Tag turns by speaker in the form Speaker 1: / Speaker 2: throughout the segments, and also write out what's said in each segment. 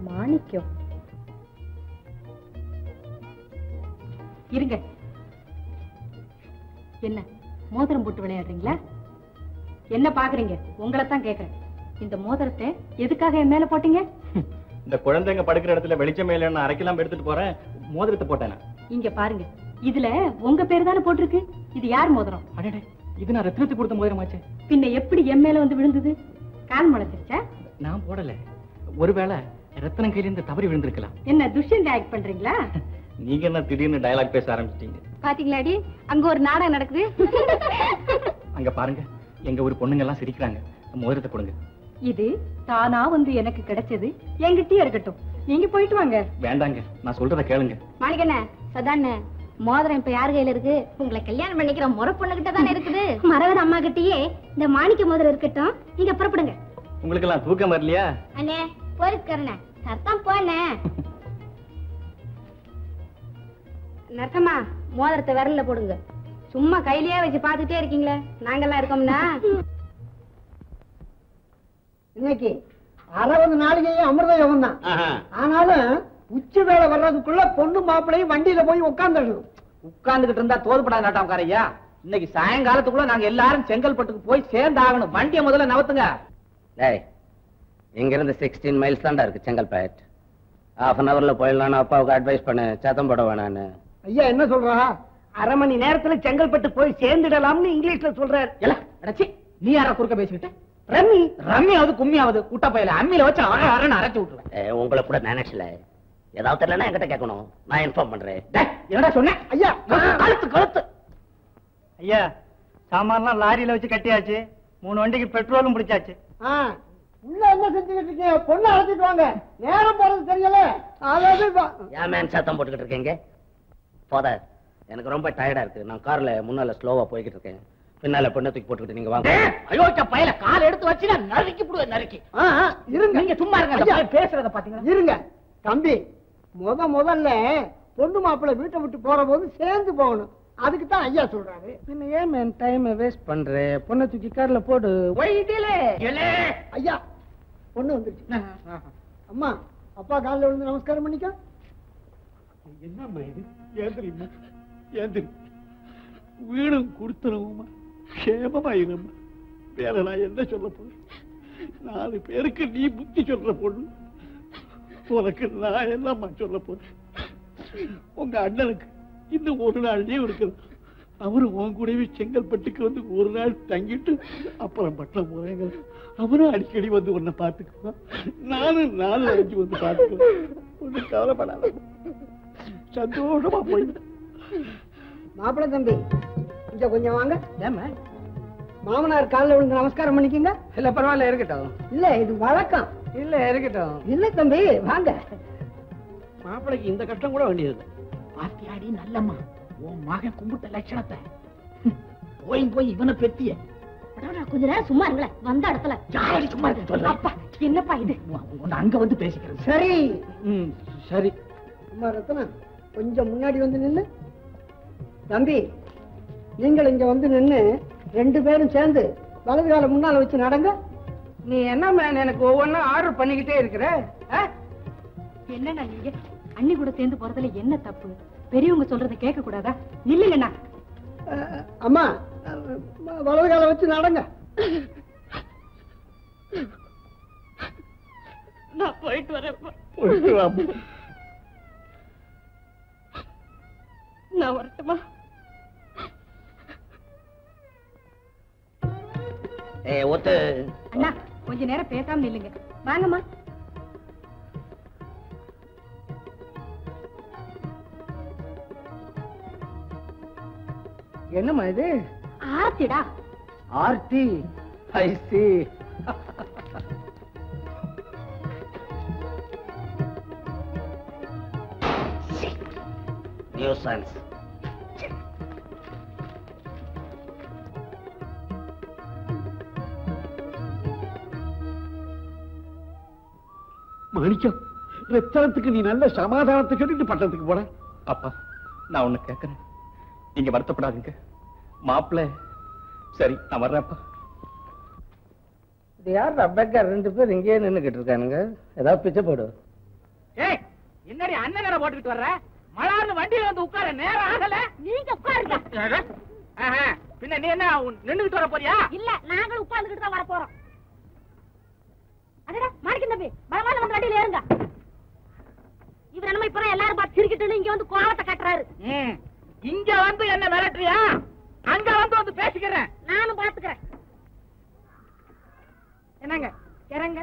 Speaker 1: மாணிக்கம் இருங்க. என்ன மோதிரம் போட்டு விளையாடுறீங்களா? என்ன பாக்குறீங்க? உங்களைத்தான் கேக்குறேன். இந்த மோதிரத்தை எதுக்காக என் மேல போட்டீங்க?
Speaker 2: இந்த குழந்தைங்க படுக்கிற இடத்துல வெளிச்சம் மேல அரைக்கலாம் எடுத்துட்டு போறேன், மோதிரத்தை போட்டேன். இங்க
Speaker 1: பாருங்க, இதுல உங்க பேரு தானே போட்டிருக்கு. இது யார் மோதிரம்?
Speaker 2: அடடே, இது நான் ரத்னத்துக்கு கொடுத்த மோதிரமாச்சே.
Speaker 1: பின்ன எப்படி என் மேல வந்து விழுந்தது? கால் முளைச்சிருச்சா?
Speaker 2: நான் போடல. ஒருவேளை ரத்னம் கையில இருந்து தவறி விழுந்திருக்கலாம்.
Speaker 1: என்ன துஷ்யந்த ஆக்ட் பண்றீங்களா?
Speaker 2: நீங்க என்ன திடீர்னு டயலாக் பேச ஆரம்பிச்சிட்டீங்க?
Speaker 1: பாத்தீங்களாடி, அங்க ஒரு நாடகம் நடக்குது.
Speaker 2: அங்க பாருங்க, எங்க ஒரு பொண்ணுங்க எல்லாம் சிரிக்கிறாங்க. மோதிரத்தை கொடுங்க.
Speaker 1: இது தானா வந்து எனக்கு கிடைச்சது, என்கிட்டயே இருக்கட்டும். நீங்க போயிட்டு வாங்க.
Speaker 2: வேண்டாங்க, நான் சொல்றத கேளுங்க.
Speaker 3: மாணிக்கண்ண, சதாண்ண, மோதிரம் இப்ப யார் கையில இருக்கு? உங்களை கல்யாணம் பண்ணிக்கிற முறை பொண்ணு கிட்ட தானே இருக்குது. மரகத அம்மா கிட்டயே இந்த மாணிக்க மோதிரம் இருக்கட்டும். நீங்க புறப்படுங்க.
Speaker 2: உங்களுக்கு எல்லாம் தூக்கம் வரலையா?
Speaker 3: அண்ணே, போலீஸ்காரண்ணே, சத்தம் போண்ணே. நர்சம்மா, மோதிரத்தை விரல்ல போடுங்க. சும்மா கையிலேயே வச்சு பாத்துட்டே இருக்கீங்களே, நாங்கெல்லாம் இருக்கோம்னா.
Speaker 4: இன்னைக்கு 60 நாளிகையும் அமிர்த யோகம் தான். ஆனாலும் உச்சி வேலை வர்றதுக்குள்ள பொண்ணு மாப்பிள்ளையும் வண்டியில போய் உட்கார்ந்துடணும்.
Speaker 5: உட்கார்ந்துகிட்டு இருந்தா தோதுபடாத நாட்டாம்காரையா. இன்னைக்கு சாயங்காலத்துக்குள்ள நாங்க எல்லாரும் செங்கல்பட்டுக்கு போய் சேர்ந்து ஆகணும். வண்டியை முதல்ல நவத்துங்க.
Speaker 6: இங்க இருந்து 16 மைல்ஸ் தான்டா இருக்கு செங்கல்பேட். ஹாஃப் அன் அவர்ல போயிடலாம். அப்பாவுக்கு அட்வைஸ் பண்ணு, சத்தம் போட வேணான்னு.
Speaker 4: ஐயா என்ன சொல்றா? அரை மணி நேரத்துல செங்கல்பட்டு போய் சேர்ந்துடலாம்னு இங்கிலீஷ்ல சொல்றாரு.
Speaker 5: நீ யாரா குறுக்க பேசிக்கிட்ட? ரம்மி ரம்மியாவது கும்மியாவது குட்ட பையில அம்மியில வச்சு அரைச்சு விட்டுருவேன்.
Speaker 6: உங்களை கூட நினைச்சல. ஏதாவது தெரியலன்னா என்கிட்ட கேட்கணும், நான் இன்ஃபார்ம் பண்றேன்.
Speaker 5: என்னடா சொன்னேன்?
Speaker 4: ஐயா
Speaker 5: கழுத்து
Speaker 7: ஐயா, சாமான்லாம் லாரியில வச்சு கட்டியாச்சு. 3 வண்டிக்கு பெட்ரோலும் பிடிச்சாச்சு.
Speaker 4: உள்ள என்ன செஞ்சுக்கிட்டு இருக்கீங்க? பொண்ணு அழைச்சிட்டு வாங்க. நேரம் போறது தெரியல.
Speaker 6: ஏன் மேன் சத்தம் போட்டுக்கிட்டு இருக்கீங்க? ஃபாதர், எனக்கு ரொம்ப டயர்டா இருக்கு. நான் கார்ல முன்னால ஸ்லோவா போய்கிட்டு இருக்கேன். பின்னால பொண்ணை தூக்கி போட்டுக்கிட்டு நீங்க வாங்க.
Speaker 5: அயோக்கிய பையல கால் எடுத்து வச்சு நறுக்கி போடுவேன். நறுக்கி
Speaker 4: இருங்க.
Speaker 5: நீங்க சும்மா இருங்க. பேசுறத பாத்தீங்களா?
Speaker 4: இருங்க தம்பி. முதல்ல பொண்ணு மாப்பிள்ளை வீட்டை விட்டு போற போது சேர்ந்து போகணும். அதுக்கு தான் ஐயா சொல்றாரு.
Speaker 5: பின்ன ஏன் மேன் டைம் வேஸ்ட் பண்ற? பொண்ணை தூக்கி கார்ல போடு.
Speaker 4: ஐயா, பொண்ணு வந்துருச்சு. அம்மா, அப்பா காலில் விழுந்து நமஸ்காரம் பண்ணிக்க.
Speaker 8: என்னம்மா இது? ஏந்திரிம்மா, ஏந்திரி. வீடும் கொடுத்துருவோம்மா, சேமமா இரும்மா. வேற நான் என்ன சொல்ல போறேன்? 4 பேருக்கு நீ புத்தி சொல்ற பொண்ணு. உனக்கு நான் என்னம்மா சொல்ல போறேன்? உங்க அண்ணனுக்கு இன்னும் 1 நாள் லீவ் இருக்குது. அவரும் உன் கூடவே செங்கல்பட்டுக்கு வந்து 1 நாள் தங்கிட்டு அப்புறம் பட்டம் போறேங்க. அவரும் அடிக்கடி வந்து உன்னை பார்த்துக்குவான். நானும் 4-5 வந்து பார்த்துக்குவேன். ஒண்ணு கவலைப்படாத, சந்தோஷமா போயிட்டு.
Speaker 4: மாப்பிள்ளை தம்பி, இங்க கொஞ்சம் வாங்க. மாமனார் காலில் விழுந்து நமஸ்காரம் பண்ணிக்கங்க.
Speaker 5: இல்ல பரவாயில்ல, இருக்கட்டும்.
Speaker 4: இல்ல இது வழக்கம்.
Speaker 5: இல்ல இருக்கட்டும்.
Speaker 4: இல்ல தம்பி, வாங்க.
Speaker 8: மாப்பிள்ளைக்கு இந்த கஷ்டம் கூட வேண்டியது.
Speaker 5: பாத்தியாடி நல்லம்மா, உன் மகன் கும்பிட்ட லட்சணத்தை. போய் இவனை பெத்திய.
Speaker 3: கொஞ்ச நேரம் சும்மா இருங்களேன். வந்த இடத்துல
Speaker 5: யாரடி சும்மா இருக்க?
Speaker 3: அப்பா, என்னப்பா இது?
Speaker 5: அங்க வந்து பேசிக்கிறேன்.
Speaker 4: சரி
Speaker 5: சரி.
Speaker 4: அம்மா ரத்னம், கொஞ்சம் முன்னாடி வந்து நின்னு. தம்பி, நீங்கள் இங்க வந்து நின்னு 2 பேரும் சேர்ந்து வலது கால முன்னால வச்சு நடங்க.
Speaker 5: நீ என்ன மேன் எனக்கு ஒவ்வொன்னும் ஆர்டர் பண்ணிக்கிட்டே இருக்கிற?
Speaker 1: என்னண்ணா நீங்க அண்ணி கூட சேர்ந்து போறதுல என்ன தப்பு? பெரியவங்க சொல்றதை கேட்க கூடாதா? நில்லுங்கண்ணா.
Speaker 4: அம்மா, வலது கால வச்சு நடங்க.
Speaker 1: நான் போயிட்டு வரேன்ப்பா.
Speaker 8: போயிட்டு வா.
Speaker 1: நான் வரட்டுமா?
Speaker 6: ஒத்து
Speaker 1: அண்ணா, கொஞ்ச நேரம் பேசாம நில்லுங்க. வாங்கம்மா.
Speaker 5: என்னம்மா இது?
Speaker 1: ஆர்த்திடா.
Speaker 5: ஆர்த்தி. ஐ சி.
Speaker 6: நியூசன்ஸ்.
Speaker 8: மாணிக்கம், ரத்தனத்துக்கு நீ நல்ல சமாதானத்தை சொல்லிட்டு பட்டத்துக்கு போற.
Speaker 2: அப்பா, நான் ஒண்ணு கேட்கிறேன், நீங்க வருத்தப்படாதீங்க. மாப்பிள்ளை சரி, நான் வர்றேன்ப்பா.
Speaker 6: இது யார் அப்பக்கா 2 பேர் இங்கேயே நின்னுக்கிட்டு இருக்கானுங்க? ஏதாவது பிச்சை போடு.
Speaker 5: ஏய் என்னடி அண்ணனை போட்டுக்கிட்டு வர்ற? மலார்னு வண்டியில வந்து உட்கார நேரம் ஆகல.
Speaker 3: நீங்க உட்காருங்க.
Speaker 5: பின்ன நீ என்ன நின்னுக்கிட்டு வர போறியா?
Speaker 3: இல்ல நாங்களும் உட்கார்ந்துகிட்டு தான் வர போறோம். அடடா மாணிக்கம் தம்பி பரவாயில்ல வந்து வண்டியில ஏறுங்க. இவர் நம்ம இப்ப எல்லாரும் பார்த்து சிரிக்கிட்டு இங்க வந்து கோவத்தை கட்டுறாரு.
Speaker 5: இங்க வந்து என்ன மிரட்டுறியா? அங்க வந்து பேசிக்கிறேன்.
Speaker 3: நானும் பாத்துக்கிறேன்.
Speaker 1: என்னங்க இறங்க.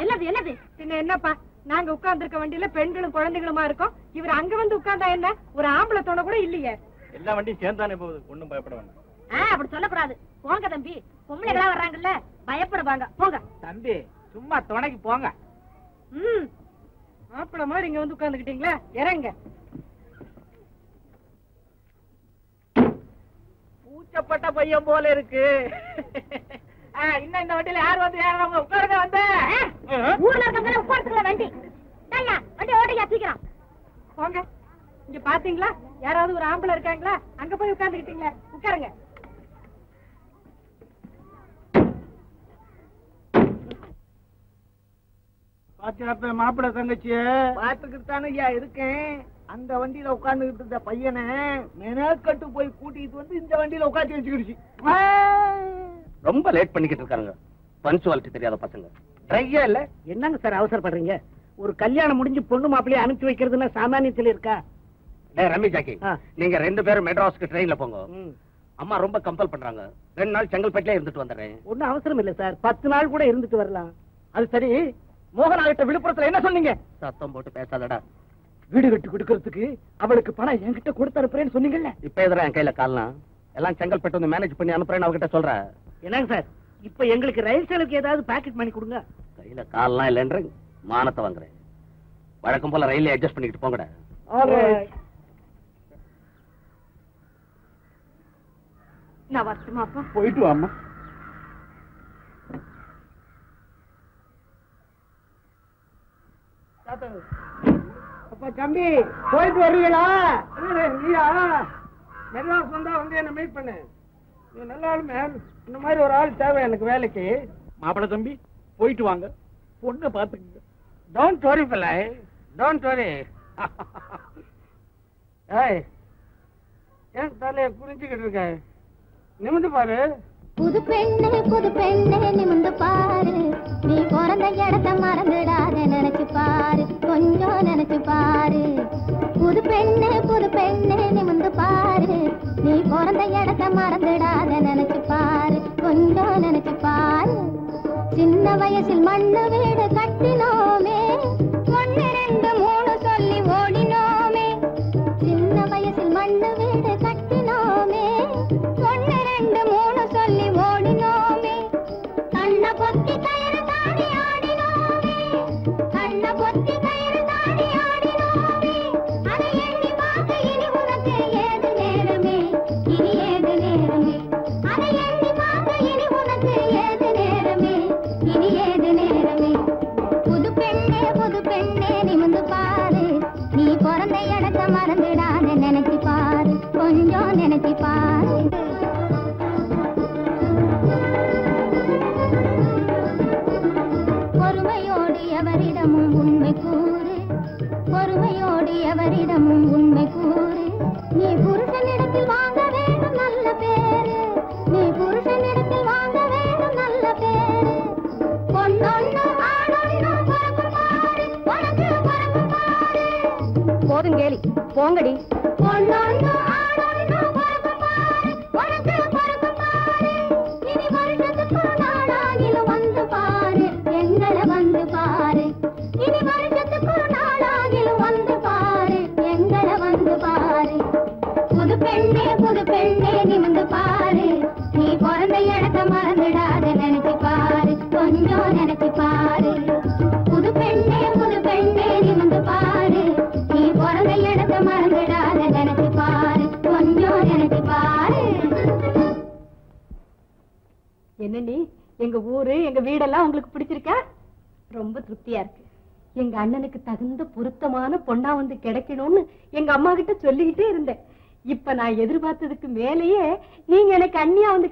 Speaker 3: என்னது என்னது
Speaker 1: பின்ன என்னப்பா, நாங்க உட்கார்ந்து இருக்க வண்டியில பெண்களும் குழந்தைகளுமா இருக்கோம். இவர் அங்க வந்து உட்கார்ந்தா என்ன? ஒரு ஆம்பளை தோண கூட இல்லையே.
Speaker 2: எல்லா வண்டியும் சேர்ந்தானே போகுது, ஒண்ணும் பயப்பட வேண்டாம்.
Speaker 3: அப்படி சொல்லக்கூடாது. போங்க தம்பி, பொம்பளைகளா வர்றாங்கல்ல பயப்படுவாங்க. போங்க
Speaker 5: தம்பி, சும்மா துணைக்கு போங்க.
Speaker 1: மாப்பிள மாதிரி இங்க வந்து உட்கார்ந்துக்கிட்டீங்களா? இறங்க.
Speaker 5: பூச்சப்பட்ட பையன் போல இருக்கு. இன்னும் இந்த வண்டியில யார் வந்து ஏறவங்க உட்காருங்க. வந்து
Speaker 3: ஊர்ல இருக்கவங்க உட்கார்ந்துக்கல வண்டி. டேய்யா வண்டி ஓட்டியா சீக்கிரம்.
Speaker 1: போங்க. இங்க பாத்தீங்களா யாராவது ஒரு ஆம்பளை இருக்காங்களா? அங்க போய் உட்கார்ந்துக்கிட்டீங்களா? உட்காருங்க.
Speaker 8: பாத்தியாப்ப மாப்பிள்ள தங்கச்சிய
Speaker 5: பாத்துக்கிட்டு தானே ஐயா இருக்கேன். அந்த வண்டியில உட்கார்ந்துகிட்டு இருந்த பையனை மெனக்கட்டு போய் கூட்டிட்டு வந்து இந்த வண்டியில உட்காந்து வச்சுக்கிடுச்சு.
Speaker 6: ரொம்ப லேட் பண்ணிக்கிட்டு இருக்காங்க. பஞ்சுவாலிட்டி தெரியாத பசங்க.
Speaker 5: ட்ரையா இல்ல. என்னங்க சார் அவசரப்படுறீங்க? ஒரு கல்யாணம் முடிஞ்சு பொண்ணு மாப்பிள்ளைய அனுப்பிச்சு வைக்கிறதுன்னா சாமானியத்தில் இருக்கா?
Speaker 6: ரமி ஜாக்கி, நீங்க 2 பேரும் மெட்ராஸ்க்கு ட்ரெயின்ல போங்க. அம்மா ரொம்ப கம்பல் பண்றாங்க. 2 நாள் செங்கல்பேட்டிலே இருந்துட்டு வந்துடுறேன்.
Speaker 5: ஒன்னும் அவசரம் இல்ல சார், 10 நாள் கூட இருந்துட்டு வரலாம். அது சரி, மோகனாகிட்ட விழுப்புரத்துல என்ன சொன்னீங்க?
Speaker 6: சத்தம் போட்டு பேசாதடா.
Speaker 5: வீடு கட்டி கொடுக்கறதுக்கு அவளுக்கு பணம் என்கிட்ட கொடுத்து அனுப்புறேன்னு சொன்னீங்கல்ல.
Speaker 6: இப்ப எதிரா என் கையில கால்லாம் எல்லாம் செங்கல்பட்டு வந்து மேனேஜ் பண்ணி அனுப்புறேன்னு அவகிட்ட சொல்ற.
Speaker 5: என்னங்க சார், இப்ப எங்களுக்கு ரயில் சேலுக்கு ஏதாவது பேக்கெட் பண்ணி கொடுங்க.
Speaker 6: கையில கால்லாம் இல்லைன்ற மானத்தை வாங்குறேன். வழக்கம் போல ரயிலே அட்ஜஸ்ட் பண்ணிக்கிட்டு போங்கடா.
Speaker 1: நான் வரட்டுமாப்பா?
Speaker 8: போயிட்டு வாமா.
Speaker 4: அப்ப தம்பி போயிட்டு வர்றீங்களா? நீயா மெட்ராஸ் வந்தா வந்து என்ன மீட் பண்ணு. நீ நல்ல ஆள் மேம். இந்த மாதிரி ஒரு ஆள் தேவை எனக்கு வேலைக்கு.
Speaker 8: மாப்பிள்ள தம்பி போயிட்டு வாங்க, பொண்ணை பாத்துக்குங்க.
Speaker 4: டோன்ட் வரி பிள்ளை, டோன்ட் வரி. ஏய் ஏன் தலைய குறிஞ்சுக்கிட்டு இருக்க? நிமிந்து பாரு.
Speaker 3: புது பெண்ணே நிமிந்து பாரு. நீ பிறந்த இடத்த மறந்துடாத நினைச்சு பாரு. கொஞ்சம் நினைச்சு பாரு. புது பெண்ணே நிமிந்து பாரு. நீ பிறந்த இடத்த மறந்துடாத நினைச்சு பாரு. கொஞ்சம் நினைச்சு பாரு. சின்ன வயசில் மண்ணு வீடு கட்டினோமே, 1 2 3 சொல்லி ஓடினோமே. சின்ன வயசில் மண்ணு வீடு கட்டினோமே, 1 2 3 சொல்லி ஓடினோமே. கண்ண பொத்தி கயிறு தாடி ஆடினோமே, கண்ண பொத்தி கயிறு தாடி ஆடினோமே. அதை எண்ணி பார்க்க இனி உனக்கு ஏது நேரமே, இனி ஏது நேரமே. அதை எண்ணி பார்க்க இனி உனக்கு ஏது நேரமே, இனி ஏது நேரமே. புது பெண்ணே நிமிந்து பாரு. நீ பிறந்த இடத்த மறந்துடாத நினைச்சு பாரு. கொஞ்சம் நினைச்சு பாரு. பொறுமையோடு எவரிடமும் உண்மை கூறு. பொறுமையோடு எவரிடமும் உண்மை கூறு. நீ புருஷனிடத்தில் வாங்க வேண்டும் நல்ல பேரு. நீ புருஷனிடத்தில் வாங்க வேண்டும் நல்ல பேரு. பொன்னொன்னு ஆணொன்னு பிறக்கும் பாரு, உனக்கு பிறக்கும் பாரு.
Speaker 1: போதும் கேலி, போங்கடி.
Speaker 3: பொன்னொன்னு ஆணொன்னு பிறக்கும் பாரு, உனக்கு பிறக்கும் பாரு. இனி வருஷத்துக்கு நாளாகிலும் வந்து பாரு, எங்களை வந்து பாரு. இனி வருஷத்துக்கு நாளாகிலும் வந்து பாரு, எங்களை வந்து பாரு. புது பெண்ணே நிமிந்து பாரு. நீ பிறந்த இடத்த மறந்துடாத நினைச்சு பாரு. கொஞ்சம் நினைச்சு பாரு. புது பெண்ணே நிமிந்து பாரு. நீ பிறந்த இடத்த மறந்துடாத நினைச்சு பாரு. கொஞ்சம் நினைச்சு பாரு.
Speaker 1: என்ன நீ, எங்க ஊரு எங்க வீடெல்லாம் உங்களுக்கு பிடிச்சிருக்கா? ரொம்ப திருப்தியா இருக்கு. எங்க அண்ணனுக்கு தகுந்த பொருத்தமான பொண்ணா வந்து கிடைக்கணும்னு எங்க அம்மா கிட்ட சொல்லிக்கிட்டே இருந்தேன். இப்ப நான் எதிர்பார்த்ததுக்கு மேலேயே நீங்க எனக்கு அண்ணியா வந்து